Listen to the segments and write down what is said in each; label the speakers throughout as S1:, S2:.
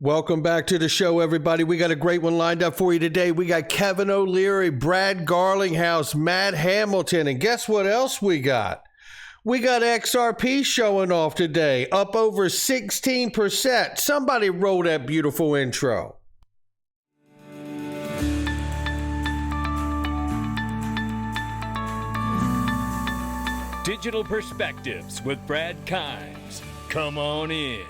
S1: Welcome back to the show, everybody. We got a great one lined up for you today. We got Kevin OLeary, Brad Garlinghouse, Matt Hamilton, and guess what else we got? We got XRP showing off today, up over 16%. Somebody roll that beautiful intro.
S2: Digital Perspectives with Brad Kimes. Come on in.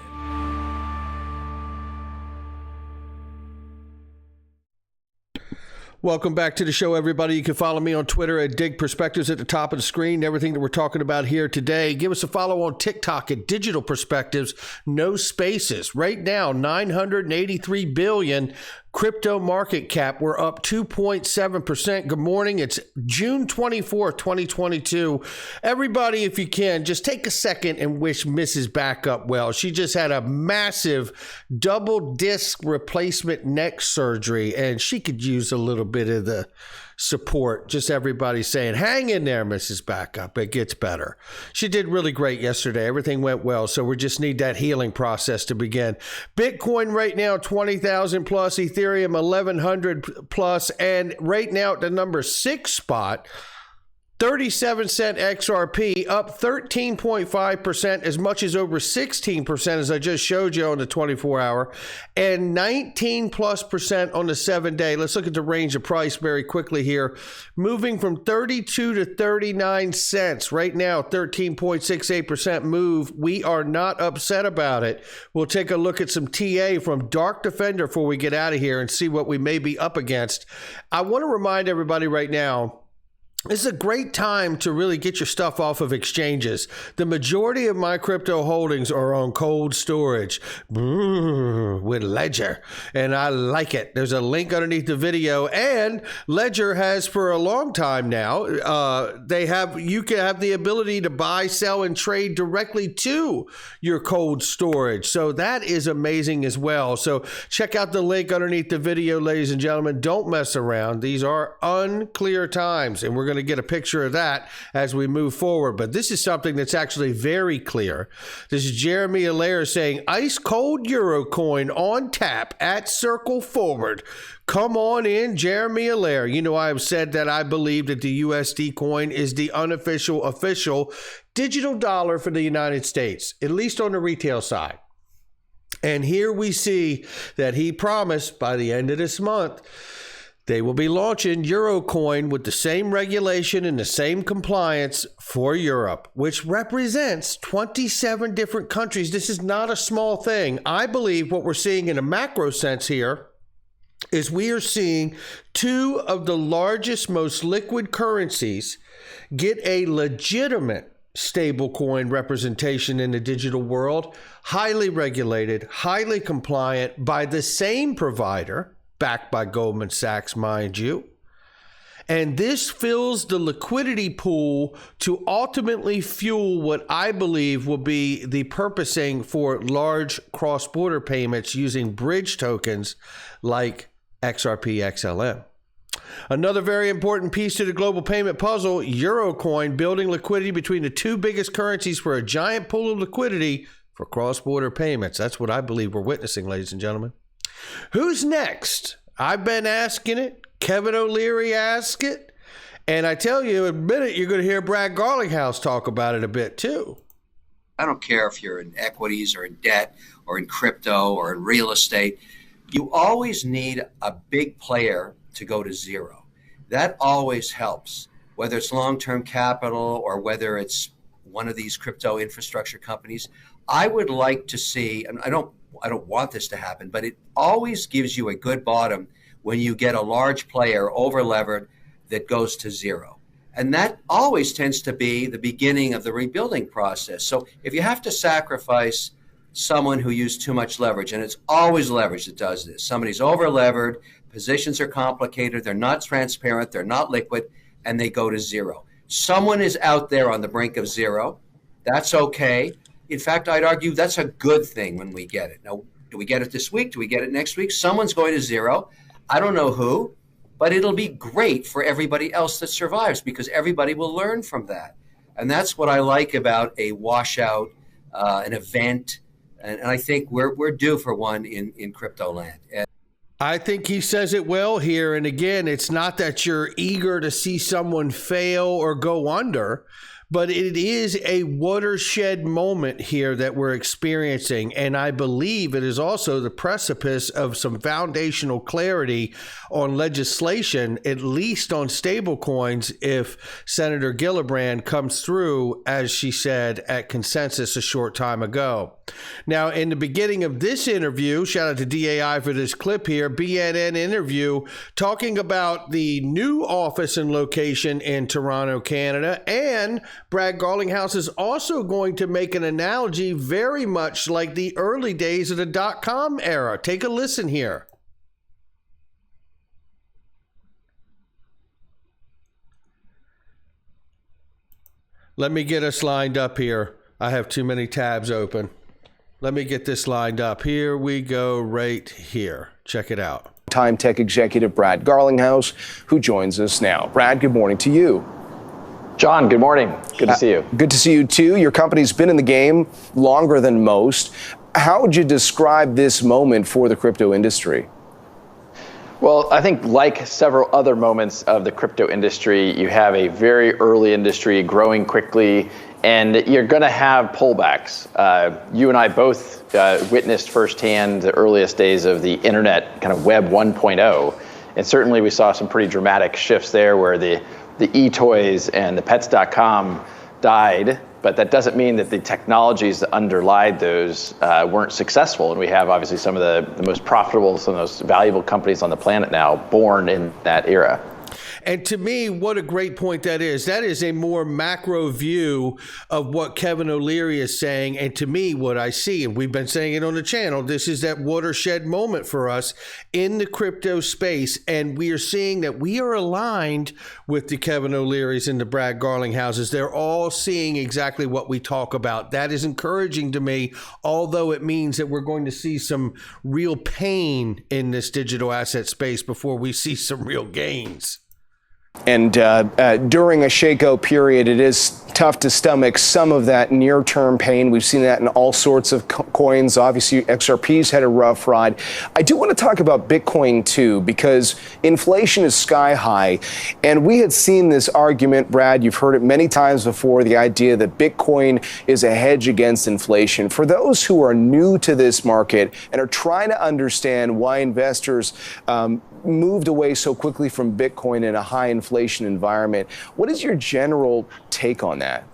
S1: Welcome back to the show, everybody. You can follow me on Twitter at Dig Perspectives at the top of the screen. Everything that we're talking about here today. Give us a follow on TikTok at Digital Perspectives, no spaces. Right now, 983 billion crypto market cap. We're up 2.7%. Good morning. It's June 24th, 2022. Everybody, if you can, just take a second and wish Mrs. Backup well. She just had a massive double disc replacement neck surgery, and she could use a little bit of the support. Just everybody saying, hang in there, Mrs. Backup. It gets better. She did really great yesterday. Everything went well. So we just need that healing process to begin. Bitcoin right now, 20,000 plus, Ethereum, 1,100 plus. And right now at the number 6 spot, 37-cent XRP, up 13.5%, as much as over 16%, as I just showed you on the 24-hour, and 19+% on the 7-day. Let's look at the range of price very quickly here. Moving from 32 to 39 cents. Right now, 13.68% move. We are not upset about it. We'll take a look at some TA from Dark Defender before we get out of here and see what we may be up against. I want to remind everybody right now, this is a great time to really get your stuff off of exchanges. The majority of my crypto holdings are on cold storage with Ledger, and I like it. There's a link underneath the video, and Ledger has for a long time now. You can have the ability to buy, sell, and trade directly to your cold storage. So that is amazing as well. So check out the link underneath the video, ladies and gentlemen. Don't mess around. These are unclear times, and we're going to get a picture of that as we move forward. But this is something that's actually very clear. This is Jeremy Allaire saying, ice cold euro coin on tap at Circle Forward. Come on in, Jeremy Allaire. You know, I've said that I believe that the USD coin is the unofficial, official digital dollar for the United States, at least on the retail side. And here we see that he promised by the end of this month, they will be launching Eurocoin with the same regulation and the same compliance for Europe, which represents 27 different countries. This is not a small thing. I believe what we're seeing in a macro sense here is we are seeing two of the largest, most liquid currencies get a legitimate stablecoin representation in the digital world, highly regulated, highly compliant by the same provider, backed by Goldman Sachs, mind you. And this fills the liquidity pool to ultimately fuel what I believe will be the purposing for large cross-border payments using bridge tokens like XRP XLM. Another very important piece to the global payment puzzle, Eurocoin, building liquidity between the two biggest currencies for a giant pool of liquidity for cross-border payments. That's what I believe we're witnessing, ladies and gentlemen. Who's next? I've been asking it. Kevin OLeary asked it. And I tell you, in a minute, you're going to hear Brad Garlinghouse talk about it a bit too.
S3: I don't care if you're in equities or in debt or in crypto or in real estate. You always need a big player to go to zero. That always helps, whether it's long-term capital or whether it's one of these crypto infrastructure companies. I would like to see, and I don't want this to happen, but it always gives you a good bottom when you get a large player over-levered that goes to zero. And that always tends to be the beginning of the rebuilding process. So if you have to sacrifice someone who used too much leverage, and it's always leverage that does this, somebody's over-levered, positions are complicated, they're not transparent, they're not liquid, and they go to zero. Someone is out there on the brink of zero. That's okay. In fact, I'd argue that's a good thing when we get it. Now, do we get it this week? Do we get it next week? Someone's going to zero. I don't know who, but it'll be great for everybody else that survives because everybody will learn from that. And that's what I like about a washout, an event, And I think we're due for one in crypto land.
S1: I think he says it well here. And again, it's not that you're eager to see someone fail or go under, but it is a watershed moment here that we're experiencing. And I believe it is also the precipice of some foundational clarity on legislation, at least on stablecoins, if Senator Gillibrand comes through, as she said at Consensus a short time ago. Now, in the beginning of this interview, shout out to DAI for this clip here, BNN interview talking about the new office and location in Toronto, Canada, and Brad Garlinghouse is also going to make an analogy very much like the early days of the .com era. Take a listen here. Let me get us lined up here. I have too many tabs open. Let me get this lined up. Here we go right here. Check it out.
S4: Time Tech executive Brad Garlinghouse, who joins us now. Brad, good morning to you.
S5: John, good morning. Good to see you.
S4: Good to see you too. Your company's been in the game longer than most. How would you describe this moment for the crypto industry?
S5: Well, I think like several other moments of the crypto industry, you have a very early industry growing quickly, and you're going to have pullbacks. You and I both witnessed firsthand the earliest days of the internet, kind of Web 1.0. And certainly we saw some pretty dramatic shifts there where the e-toys and the pets.com died. But that doesn't mean that the technologies that underlied those weren't successful. And we have obviously some of the most profitable, some of the most valuable companies on the planet now born in that era.
S1: And to me, what a great point that is. That is a more macro view of what Kevin OLeary is saying. And to me, what I see, and we've been saying it on the channel, this is that watershed moment for us in the crypto space. And we are seeing that we are aligned with the Kevin OLearys and the Brad Garlinghouses. They're all seeing exactly what we talk about. That is encouraging to me, although it means that we're going to see some real pain in this digital asset space before we see some real gains.
S4: And during a shakeout period, it is tough to stomach some of that near-term pain. We've seen that in all sorts of coins. Obviously, XRP's had a rough ride. I do want to talk about Bitcoin, too, because inflation is sky high. And we had seen this argument, Brad, you've heard it many times before, the idea that Bitcoin is a hedge against inflation. For those who are new to this market and are trying to understand why investors moved away so quickly from Bitcoin in a high inflation environment, what is your general take on that?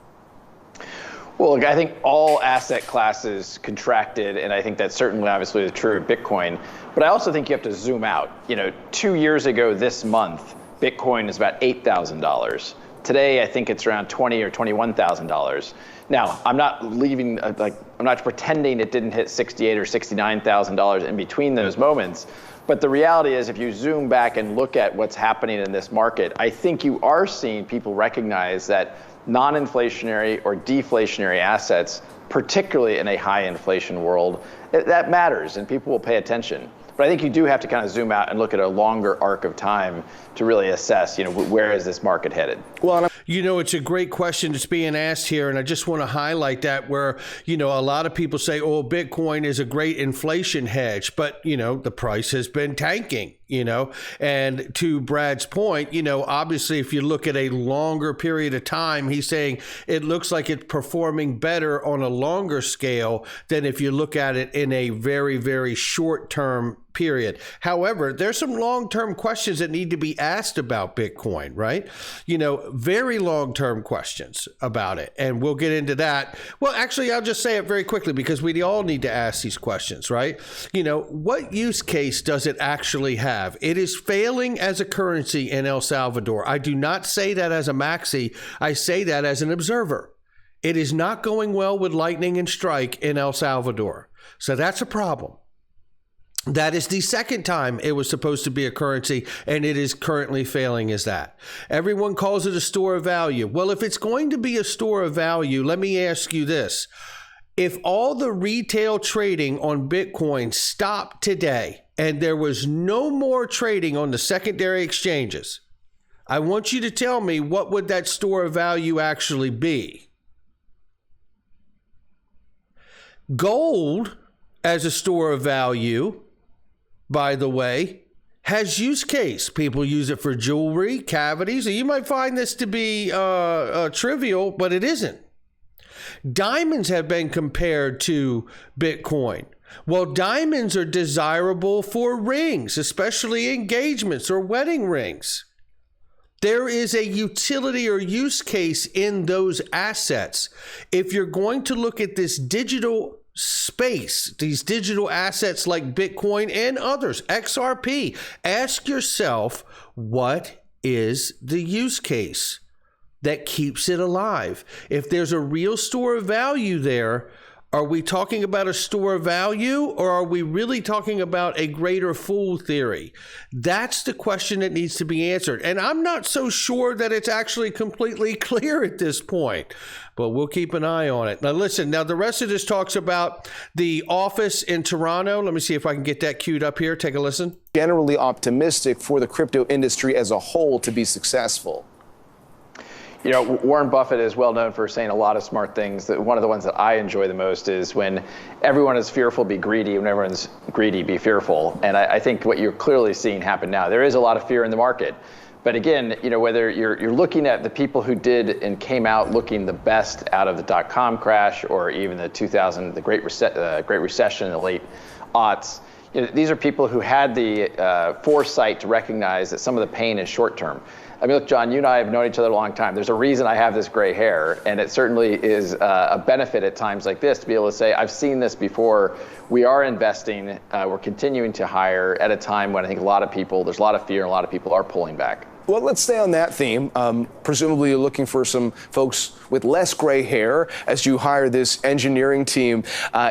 S5: Well, look, I think all asset classes contracted, and I think that's certainly obviously true of Bitcoin. But I also think you have to zoom out. 2 years ago this month, Bitcoin is about $8,000. Today, I think it's around $20,000 or $21,000. Now, I'm not I'm not pretending it didn't hit $68,000 or $69,000 in between those moments. But the reality is, if you zoom back and look at what's happening in this market, I think you are seeing people recognize that non-inflationary or deflationary assets, particularly in a high inflation world, that matters and people will pay attention. But I think you do have to kind of zoom out and look at a longer arc of time to really assess, where is this market headed?
S1: Well, it's a great question that's being asked here. And I just want to highlight that where, a lot of people say, oh, Bitcoin is a great inflation hedge. But, the price has been tanking, and to Brad's point, obviously, if you look at a longer period of time, he's saying it looks like it's performing better on a longer scale than if you look at it in a very, very short term period. However, there's some long-term questions that need to be asked about Bitcoin, right? Very long-term questions about it. And we'll get into that. Well, actually, I'll just say it very quickly because we all need to ask these questions, right? What use case does it actually have? It is failing as a currency in El Salvador. I do not say that as a maxi. I say that as an observer. It is not going well with Lightning and Strike in El Salvador. So that's a problem. That is the second time it was supposed to be a currency, and it is currently failing as that. Everyone calls it a store of value. Well, if it's going to be a store of value, let me ask you this. If all the retail trading on Bitcoin stopped today and there was no more trading on the secondary exchanges, I want you to tell me what would that store of value actually be? Gold as a store of value, by the way, has use case. People use it for jewelry, cavities. You might find this to be trivial, but it isn't. Diamonds have been compared to Bitcoin. Well, diamonds are desirable for rings, especially engagements or wedding rings. There is a utility or use case in those assets. If you're going to look at this digital space, these digital assets like Bitcoin and others, XRP, ask yourself, what is the use case that keeps it alive? If there's a real store of value there, are we talking about a store of value, or are we really talking about a greater fool theory? That's the question that needs to be answered. And I'm not so sure that it's actually completely clear at this point, but we'll keep an eye on it. Now, listen, the rest of this talks about the office in Toronto. Let me see if I can get that queued up here. Take a listen.
S4: Generally optimistic for the crypto industry as a whole to be successful.
S5: You know, Warren Buffett is well known for saying a lot of smart things. One of the ones that I enjoy the most is when everyone is fearful, be greedy. When everyone's greedy, be fearful. And I think what you're clearly seeing happen now, there is a lot of fear in the market. But again, you know, whether you're looking at the people who did and came out looking the best out of the dot-com crash, or even the Great Recession in the late aughts, you know, these are people who had the foresight to recognize that some of the pain is short term. I mean, look, John, you and I have known each other a long time. There's a reason I have this gray hair, and it certainly is a benefit at times like this to be able to say, I've seen this before. We are investing. We're continuing to hire at a time when I think there's a lot of fear, and a lot of people are pulling back.
S4: Well, let's stay on that theme. Presumably you're looking for some folks with less gray hair as you hire this engineering team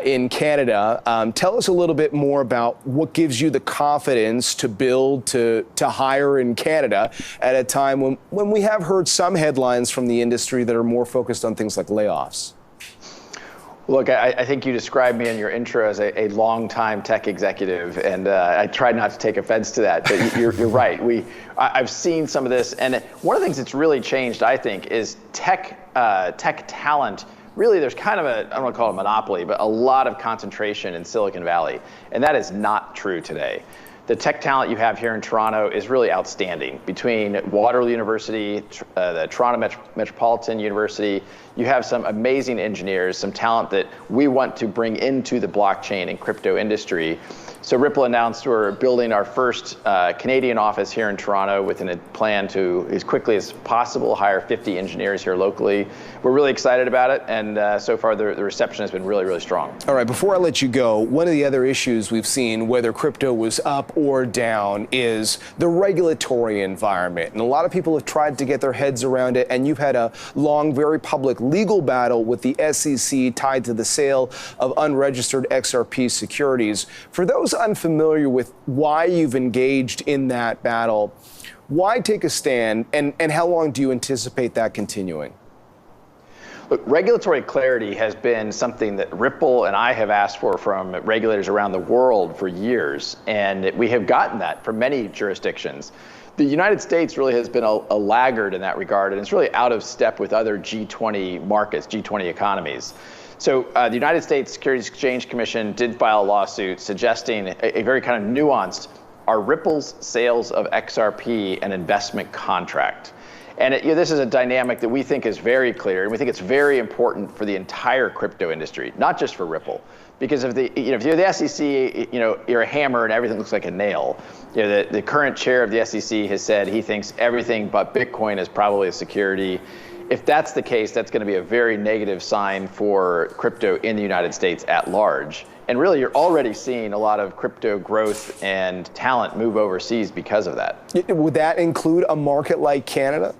S4: in Canada. Tell us a little bit more about what gives you the confidence to build, to hire in Canada at a time when we have heard some headlines from the industry that are more focused on things like layoffs.
S5: Look, I think you described me in your intro as a long-time tech executive, and I tried not to take offense to that, but you're right. I've seen some of this, and one of the things that's really changed, I think, is tech talent. Really, there's kind of I don't want to call it a monopoly, but a lot of concentration in Silicon Valley, and that is not true today. The tech talent you have here in Toronto is really outstanding. Between Waterloo University, the Toronto Metropolitan University, you have some amazing engineers, some talent that we want to bring into the blockchain and crypto industry. So Ripple announced we're building our first Canadian office here in Toronto with a plan to, as quickly as possible, hire 50 engineers here locally. We're really excited about it, and so far the reception has been really, really strong.
S4: All right, before I let you go, one of the other issues we've seen, whether crypto was up or down, is the regulatory environment. And a lot of people have tried to get their heads around it, and you've had a long, very public legal battle with the SEC tied to the sale of unregistered XRP securities. For those unfamiliar with why you've engaged in that battle, why take a stand, and how long do you anticipate that continuing?
S5: Look, regulatory clarity has been something that Ripple and I have asked for from regulators around the world for years, and we have gotten that from many jurisdictions. The United States really has been a laggard in that regard, and it's really out of step with other G20 markets, G20 economies. So the United States Securities Exchange Commission did file a lawsuit suggesting a very kind of nuanced, are Ripple's sales of XRP an investment contract? And this is a dynamic that we think is very clear, and we think it's very important for the entire crypto industry, not just for Ripple. Because if you're the SEC, you're a hammer and everything looks like a nail. The current chair of the SEC has said he thinks everything but Bitcoin is probably a security. If that's the case, that's going to be a very negative sign for crypto in the United States at large. And really, you're already seeing a lot of crypto growth and talent move overseas because of that.
S4: Would that include a market like Canada?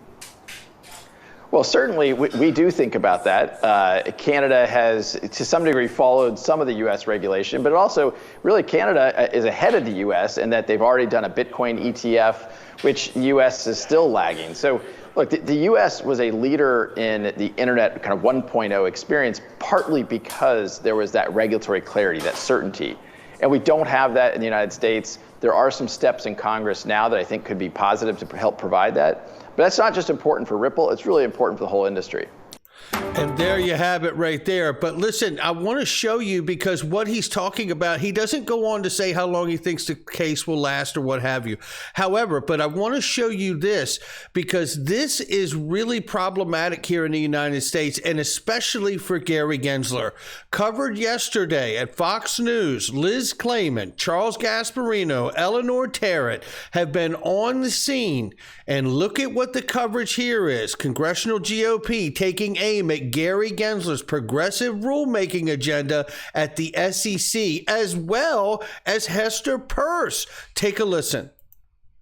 S5: Well, certainly we do think about that. Canada has, to some degree, followed some of the U.S. regulation, but also, really, Canada is ahead of the U.S. in that they've already done a Bitcoin ETF, which the U.S. is still lagging. So, look, the U.S. was a leader in the internet kind of 1.0 experience, partly because there was that regulatory clarity, that certainty. And we don't have that in the United States. There are some steps in Congress now that I think could be positive to help provide that. But that's not just important for Ripple, it's really important for the whole industry.
S1: And there you have it right there. But listen, I want to show you, because what he's talking about, he doesn't go on to say how long he thinks the case will last or what have you. However, but I want to show you this, because this is really problematic here in the United States, and especially for Gary Gensler. Covered yesterday at Fox News, Liz Clayman, Charles Gasparino, Eleanor Terrett have been on the scene. And look at what the coverage here is. Congressional GOP taking aim at Gary Gensler's progressive rulemaking agenda at the SEC, as well as Hester Peirce. Take a listen.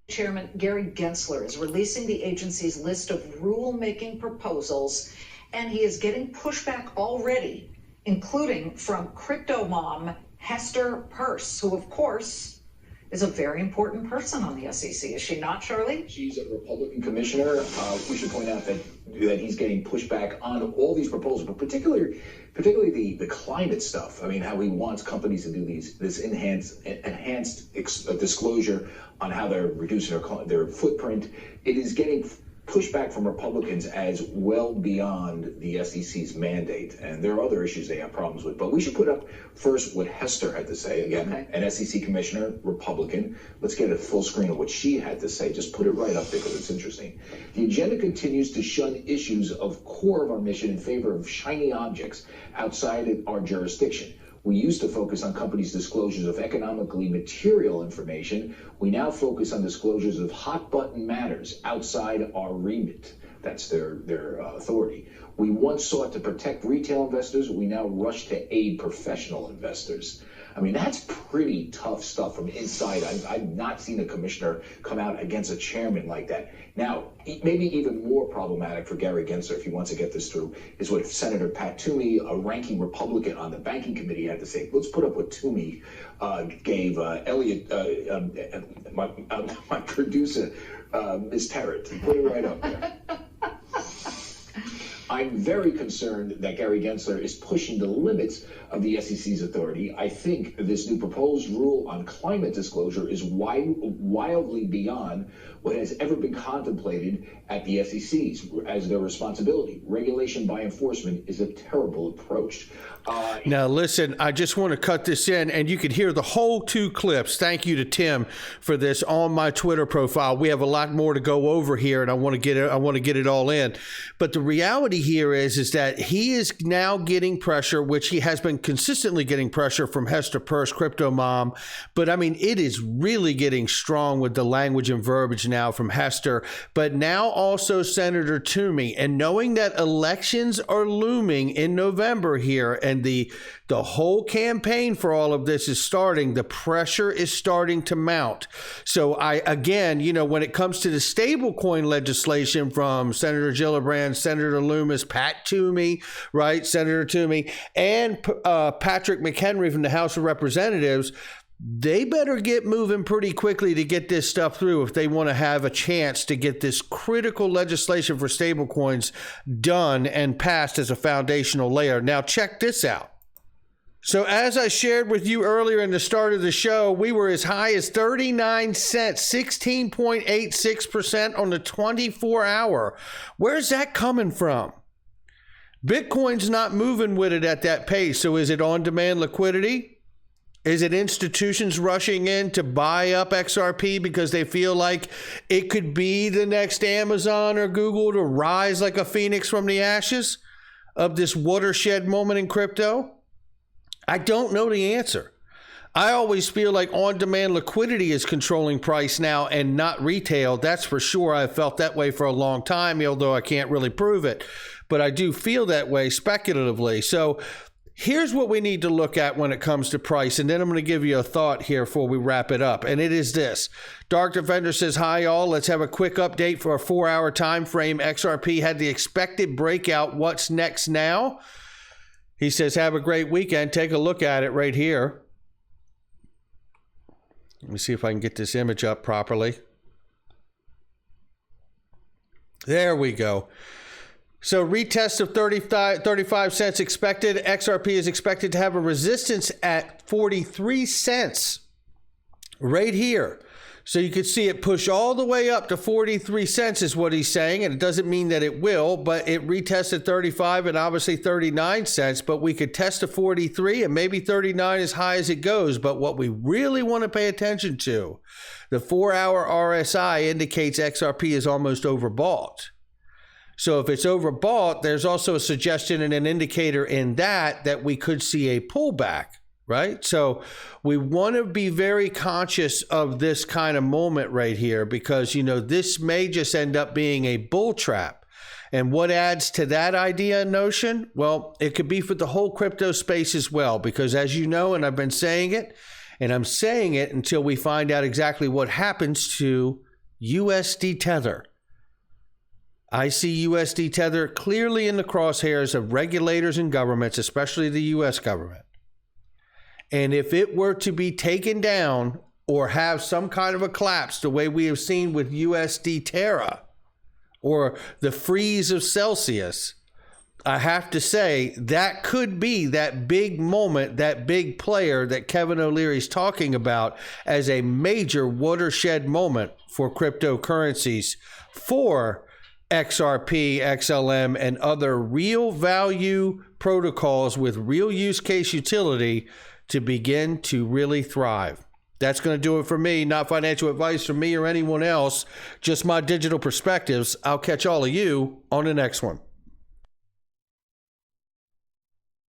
S6: Chairman Gary Gensler is releasing the agency's list of rulemaking proposals, and he is getting pushback already, including from crypto mom Hester Peirce, who, of course, is a very important person on the SEC. Is she not, Charlie?
S7: She's a Republican commissioner. We should point out that he's getting pushback on all these proposals, but particularly the climate stuff. I mean, how he wants companies to do this enhanced disclosure on how they're reducing their footprint. It is getting pushback from Republicans as well beyond the SEC's mandate. And there are other issues they have problems with. But we should put up first what Hester had to say. Again, an SEC commissioner, Republican. Let's get a full screen of what she had to say. Just put it right up there because it's interesting. The agenda continues to shun issues of core of our mission in favor of shiny objects outside of our jurisdiction. We used to focus on companies' disclosures of economically material information. We now focus on disclosures of hot-button matters outside our remit. That's their authority. We once sought to protect retail investors. We now rush to aid professional investors. I mean, that's pretty tough stuff from inside. I've not seen a commissioner come out against a chairman like that. Now, maybe even more problematic for Gary Gensler, if he wants to get this through, is what Senator Pat Toomey, a ranking Republican on the banking committee, had to say. Let's put up what Toomey gave Elliot, my producer, Ms. Terrett. Put it right up there. I'm very concerned that Gary Gensler is pushing the limits of the SEC's authority. I think this new proposed rule on climate disclosure is wildly beyond what has ever been contemplated at the SEC's as their responsibility. Regulation by enforcement is a terrible approach.
S1: Now, listen, I just want to cut this in, and you could hear the whole 2 clips. Thank you to Tim for this on my Twitter profile. We have a lot more to go over here, and I want to get it all in. But the reality here is that he is now getting pressure, which he has been consistently getting pressure from Hester Peirce, crypto mom. But I mean, it is really getting strong with the language and verbiage now from Hester, but now also Senator Toomey. And knowing that elections are looming in November here, and the whole campaign for all of this is starting, the pressure is starting to mount. So again, when it comes to the stablecoin legislation from Senator Gillibrand, Senator Loomis, Pat Toomey, right, Senator Toomey, and Patrick McHenry from the House of Representatives, they better get moving pretty quickly to get this stuff through if they want to have a chance to get this critical legislation for stablecoins done and passed as a foundational layer. Now, check this out. So as I shared with you earlier in the start of the show, we were as high as 39 cents, 16.86% on the 24-hour. Where's that coming from? Bitcoin's not moving with it at that pace. So is it on-demand liquidity? Is it institutions rushing in to buy up XRP because they feel like it could be the next Amazon or Google to rise like a phoenix from the ashes of this watershed moment in crypto? I don't know the answer. I always feel like on-demand liquidity is controlling price now and not retail. That's for sure. I've felt that way for a long time, although I can't really prove it. But I do feel that way speculatively. So here's what we need to look at when it comes to price. And then I'm going to give you a thought here before we wrap it up. And it is this. Dark Defender says, hi, y'all. Let's have a quick update for a 4-hour time frame. XRP had the expected breakout. What's next now? He says, have a great weekend. Take a look at it right here. Let me see if I can get this image up properly. There we go. So retest of 35 cents expected. XRP is expected to have a resistance at 43 cents right here. So you could see it push all the way up to 43 cents is what he's saying. And it doesn't mean that it will, but it retested 35 and obviously 39 cents. But we could test to 43 and maybe 39 as high as it goes. But what we really want to pay attention to, the 4-hour RSI indicates XRP is almost overbought. So if it's overbought, there's also a suggestion and an indicator in that we could see a pullback. Right? So we want to be very conscious of this kind of moment right here because, this may just end up being a bull trap. And what adds to that idea and notion? Well, it could be for the whole crypto space as well, because as you know, and I've been saying it, and I'm saying it until we find out exactly what happens to USD Tether. I see USD Tether clearly in the crosshairs of regulators and governments, especially the US government. And if it were to be taken down or have some kind of a collapse, the way we have seen with USD Terra or the freeze of Celsius, I have to say that could be that big moment, that big player that Kevin O'Leary is talking about as a major watershed moment for cryptocurrencies, for XRP, XLM, and other real value protocols with real use case utility to begin to really thrive. That's going to do it for me. Not financial advice from me or anyone else, just my digital perspectives. I'll catch all of you on the next one.